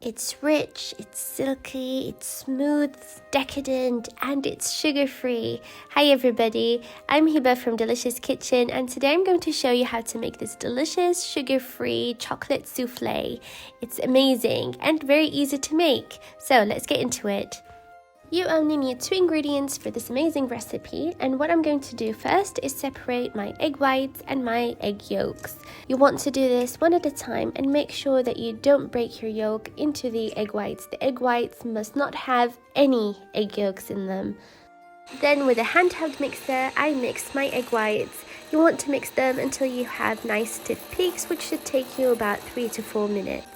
It's rich, it's silky, it's smooth, it's decadent, and it's sugar-free. Hi everybody, I'm Hiba from Delicious Kitchen, and today I'm going to show you how to make this delicious sugar-free chocolate souffle. It's amazing and very easy to make, so let's get into it. You only need 2 ingredients for this amazing recipe, and what I'm going to do first is separate my egg whites and my egg yolks. You want to do this one at a time and make sure that you don't break your yolk into the egg whites. The egg whites must not have any egg yolks in them. Then with a handheld mixer, I mix my egg whites. You want to mix them until you have nice stiff peaks, which should take you about 3 to 4 minutes.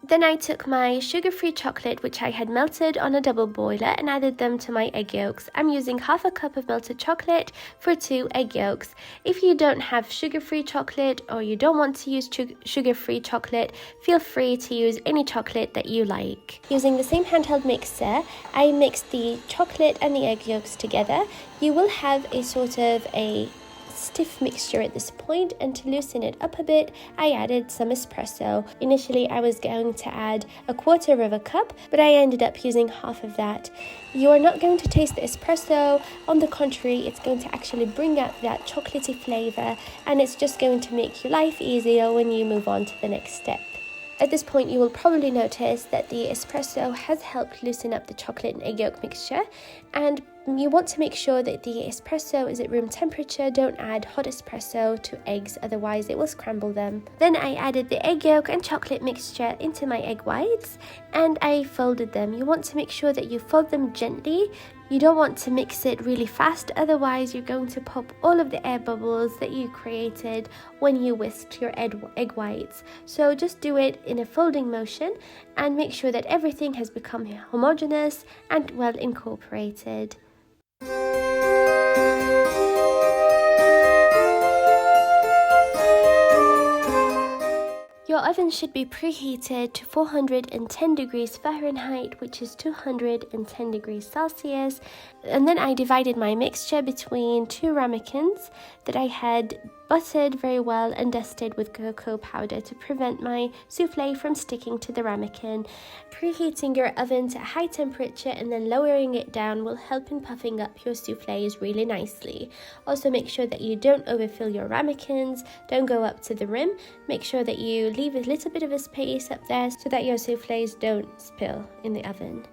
Then I took my sugar-free chocolate, which I had melted on a double boiler, and added them to my egg yolks. I'm using half a cup of melted chocolate for 2 egg yolks. If you don't have sugar-free chocolate or you don't want to use sugar-free chocolate, feel free to use any chocolate that you like. Using the same handheld mixer, I mixed the chocolate and the egg yolks together. You will have a sort of a stiff mixture at this point, and to loosen it up a bit, I added some espresso. Initially I was going to add 1/4 of a cup, but I ended up using half of that. You are not going to taste the espresso. On the contrary, it's going to actually bring out that chocolatey flavor, and it's just going to make your life easier when you move on to the next step. At this point, you will probably notice that the espresso has helped loosen up the chocolate and egg yolk mixture, and you want to make sure that the espresso is at room temperature. Don't add hot espresso to eggs, otherwise it will scramble them. Then I added the egg yolk and chocolate mixture into my egg whites, and I folded them. You want to make sure that you fold them gently. You don't want to mix it really fast, otherwise you're going to pop all of the air bubbles that you created when you whisked your egg whites. So just do it in a folding motion and make sure that everything has become homogeneous and well incorporated. Your oven should be preheated to 410 degrees Fahrenheit, which is 210 degrees Celsius. And then I divided my mixture between 2 ramekins that I had buttered very well and dusted with cocoa powder to prevent my souffle from sticking to the ramekin. Preheating your oven to a high temperature and then lowering it down will help in puffing up your souffles really nicely. Also make sure that you don't overfill your ramekins, don't go up to the rim. Make sure that you leave a little bit of a space up there so that your souffles don't spill in the oven.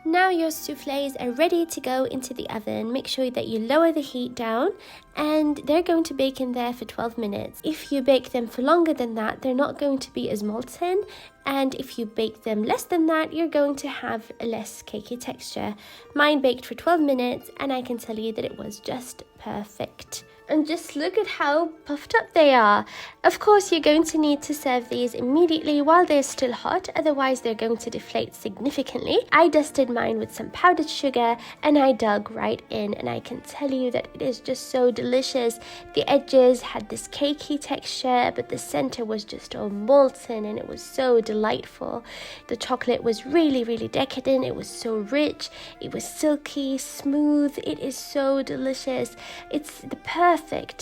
Now your soufflés are ready to go into the oven. Make sure that you lower the heat down, and they're going to bake in there for 12 minutes. If you bake them for longer than that, they're not going to be as molten, and if you bake them less than that, you're going to have a less cakey texture. Mine baked for 12 minutes, and I can tell you that it was just perfect. And just look at how puffed up they are. Of course, you're going to need to serve these immediately while they're still hot, otherwise they're going to deflate significantly. I dusted mine with some powdered sugar and I dug right in, and I can tell you that it is just so delicious. The edges had this cakey texture, but the center was just all molten, and it was so delightful. The chocolate was really, really decadent. It was so rich. It was silky, smooth. It is so delicious. It's the perfect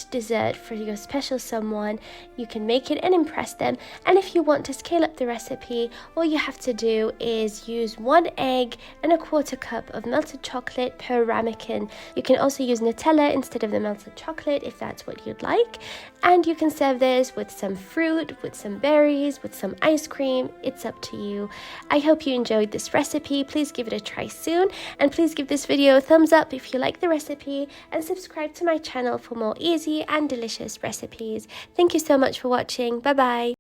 dessert for your special someone. You can make it and impress them. And if you want to scale up the recipe, all you have to do is use 1 egg and 1/4 cup of melted chocolate per ramekin. You can also use Nutella instead of the melted chocolate if that's what you'd like. And you can serve this with some fruit, with some berries, with some ice cream. It's up to you. I hope you enjoyed this recipe. Please give it a try soon, and please give this video a thumbs up if you like the recipe, and subscribe to my channel for more easy and delicious recipes. Thank you so much for watching. Bye bye.